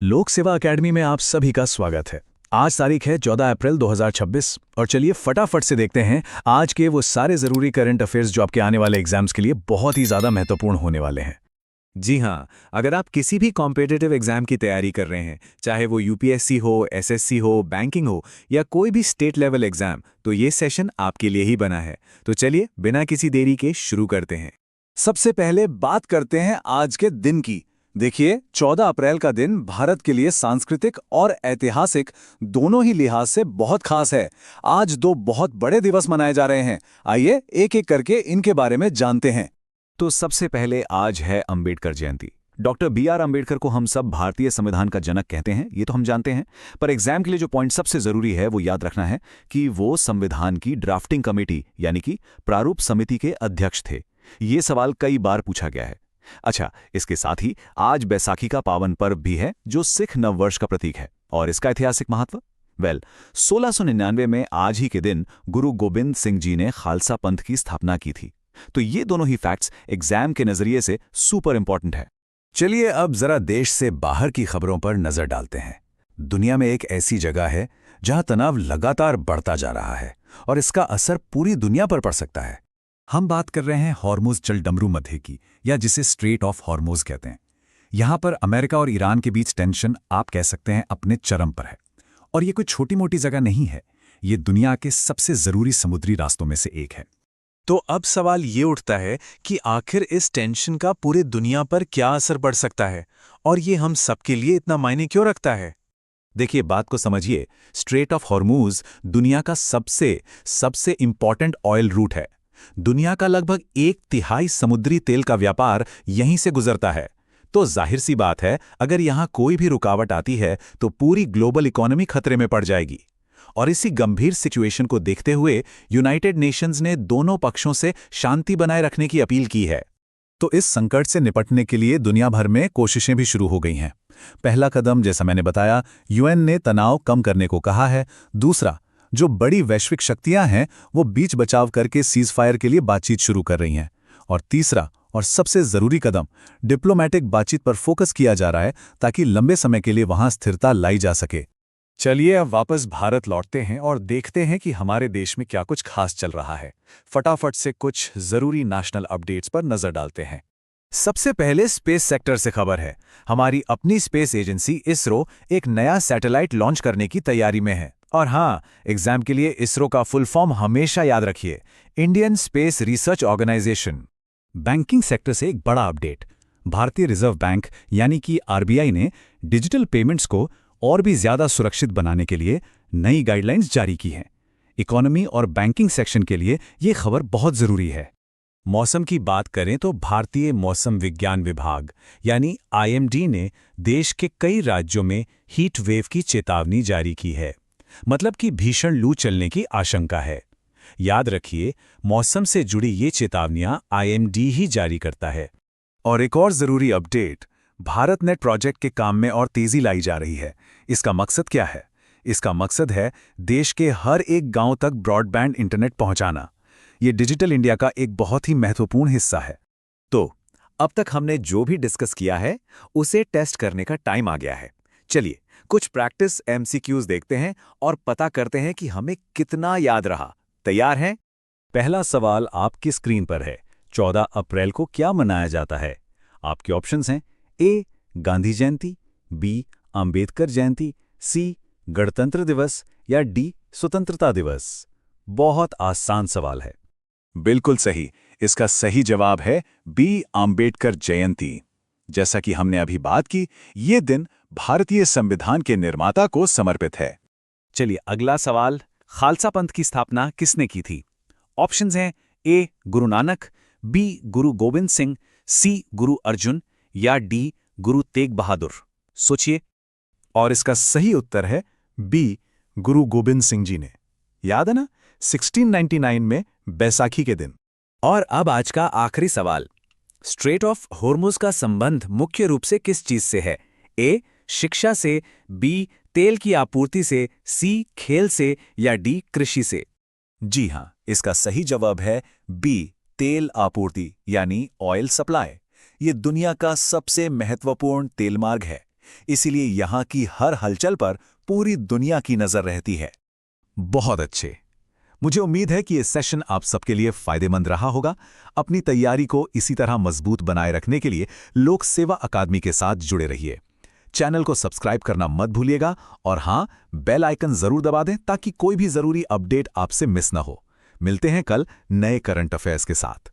लोक सेवा अकेडमी में आप सभी का स्वागत है। आज तारीख है 14 अप्रैल 2026 और चलिए फटाफट से देखते हैं आज के वो सारे ज़रूरी करंट अफेयर्स जो आपके आने वाले एग्जाम्स के लिए बहुत ही ज़्यादा महत्वपूर्ण होने वाले हैं। जी हाँ, अगर आप किसी भी कॉम्पिटिटिव एग्जाम की तैयारी कर रहे हैं, चाहे वो यूपीएससी हो, एसएससी हो, बैंकिंग हो या कोई भी स्टेट लेवल एग्जाम, तो ये सेशन आपके लिए ही बना है। तो चलिए बिना किसी देरी के शुरू करते हैं। सबसे पहले बात करते हैं आज के दिन की। देखिए, 14 अप्रैल का दिन भारत के लिए सांस्कृतिक और ऐतिहासिक दोनों ही लिहाज से बहुत खास है। आज दो बहुत बड़े दिवस मनाए जा रहे हैं। आइए एक एक करके इनके बारे में जानते हैं। तो सबसे पहले आज है अंबेडकर जयंती। Doctor B R. अंबेडकर को हम सब भारतीय संविधान का जनक कहते हैं, ये तो हम जानते हैं। पर एग्जाम के लिए जो पॉइंट सबसे जरूरी है वो याद रखना है कि वो संविधान की ड्राफ्टिंग कमेटी यानी कि प्रारूप समिति के अध्यक्ष थे। ये सवाल कई बार पूछा गया है। अच्छा, इसके साथ ही आज बैसाखी का पावन पर्व भी है जो सिख नववर्ष का प्रतीक है। और इसका ऐतिहासिक महत्व 1699 में आज ही के दिन गुरु गोबिंद सिंह जी ने खालसा पंथ की स्थापना की थी। तो ये दोनों ही फैक्ट्स एग्जाम के नजरिए से सुपर इंपॉर्टेंट है। चलिए अब जरा देश से बाहर की खबरों पर नजर डालते हैं। दुनिया में एक ऐसी जगह है जहां तनाव लगातार बढ़ता जा रहा है और इसका असर पूरी दुनिया पर पड़ सकता है। हम बात कर रहे हैं हॉर्मुज़ जलडमरू मध्य की, या जिसे स्ट्रेट ऑफ हॉर्मुज़ कहते हैं। यहां पर अमेरिका और ईरान के बीच टेंशन आप कह सकते हैं अपने चरम पर है। और ये कोई छोटी मोटी जगह नहीं है, ये दुनिया के सबसे जरूरी समुद्री रास्तों में से एक है। तो अब सवाल ये उठता है कि आखिर इस टेंशन का पूरे दुनिया पर क्या असर पड़ सकता है और ये हम सबके लिए इतना मायने क्यों रखता है। देखिए, बात को समझिए। स्ट्रेट ऑफ हॉर्मुज़ दुनिया का सबसे इंपॉर्टेंट ऑयल रूट है। दुनिया का लगभग 1/3 समुद्री तेल का व्यापार यहीं से गुजरता है। तो जाहिर सी बात है, अगर यहां कोई भी रुकावट आती है तो पूरी ग्लोबल इकोनॉमी खतरे में पड़ जाएगी। और इसी गंभीर सिचुएशन को देखते हुए यूनाइटेड नेशंस ने दोनों पक्षों से शांति बनाए रखने की अपील की है। तो इस संकट से निपटने के लिए दुनिया भर में कोशिशें भी शुरू हो गई हैं। पहला कदम, जैसा मैंने बताया, यूएन ने तनाव कम करने को कहा है। दूसरा, जो बड़ी वैश्विक शक्तियां हैं वो बीच बचाव करके सीज फायर के लिए बातचीत शुरू कर रही हैं। और तीसरा और सबसे जरूरी कदम, डिप्लोमैटिक बातचीत पर फोकस किया जा रहा है ताकि लंबे समय के लिए वहां स्थिरता लाई जा सके। चलिए अब वापस भारत लौटते हैं और देखते हैं कि हमारे देश में क्या कुछ खास चल रहा है। फटाफट से कुछ जरूरी नेशनल अपडेट्स पर नजर डालते हैं। सबसे पहले स्पेस सेक्टर से खबर है। हमारी अपनी स्पेस एजेंसी इसरो एक नया सैटेलाइट लॉन्च करने की तैयारी में है। और हाँ, एग्जाम के लिए इसरो का फुल फॉर्म हमेशा याद रखिए, Indian space research organisation. Banking sector से एक बड़ा अपडेट। भारतीय रिजर्व बैंक यानी कि आरबीआई ने डिजिटल पेमेंट्स को और भी ज्यादा सुरक्षित बनाने के लिए नई गाइडलाइंस जारी की हैं। इकोनॉमी और बैंकिंग सेक्शन के लिए ये खबर बहुत जरूरी है। मौसम की बात करें तो भारतीय मौसम विज्ञान विभाग यानी आईएमडी ने देश के कई राज्यों में हीट वेव की चेतावनी जारी की है। मतलब कि भीषण लू चलने की आशंका है। याद रखिए, मौसम से जुड़ी ये चेतावनियां आईएमडी ही जारी करता है। और एक और जरूरी अपडेट, भारत नेट प्रोजेक्ट के काम में और तेजी लाई जा रही है। इसका मकसद क्या है? इसका मकसद है देश के हर एक गांव तक ब्रॉडबैंड इंटरनेट पहुंचाना। ये डिजिटल इंडिया का एक बहुत ही महत्वपूर्ण हिस्सा है। तो अब तक हमने जो भी डिस्कस किया है उसे टेस्ट करने का टाइम आ गया है। चलिए कुछ प्रैक्टिस एमसीक्यूज देखते हैं और पता करते हैं कि हमें कितना याद रहा। तैयार हैं? पहला सवाल आपकी स्क्रीन पर है। 14 अप्रैल को क्या मनाया जाता है? आपके ऑप्शंस हैं ए गांधी जयंती, बी अंबेडकर जयंती, सी गणतंत्र दिवस या डी स्वतंत्रता दिवस। बहुत आसान सवाल है। बिल्कुल सही। इसका सही जवाब है बी अंबेडकर जयंती। जैसा कि हमने अभी बात की, ये दिन भारतीय संविधान के निर्माता को समर्पित है। चलिए अगला सवाल, खालसा पंथ की स्थापना किसने की थी? ऑप्शंस हैं ए गुरु नानक, बी गुरु गोविंद सिंह, सी गुरु अर्जुन या डी गुरु तेग बहादुर। सोचिए। और इसका सही उत्तर है बी गुरु गोबिंद सिंह जी ने। याद है ना, 1699 में बैसाखी के दिन। और अब आज का आखिरी सवाल, स्ट्रेट ऑफ हॉर्मुज का संबंध मुख्य रूप से किस चीज से है? ए शिक्षा से, बी तेल की आपूर्ति से, सी खेल से या डी कृषि से। जी हां, इसका सही जवाब है बी तेल आपूर्ति यानी ऑयल सप्लाई। ये दुनिया का सबसे महत्वपूर्ण तेल मार्ग है। इसीलिए यहाँ की हर हलचल पर पूरी दुनिया की नजर रहती है। बहुत अच्छे। मुझे उम्मीद है कि ये सेशन आप सबके लिए फायदेमंद रहा होगा। अपनी तैयारी को इसी तरह मजबूत बनाए रखने के लिए लोक सेवा अकादमी के साथ जुड़े रहिए। चैनल को सब्सक्राइब करना मत भूलिएगा और हां, बेल आइकन जरूर दबा दें ताकि कोई भी जरूरी अपडेट आपसे मिस ना हो। मिलते हैं कल नए करंट अफेयर्स के साथ।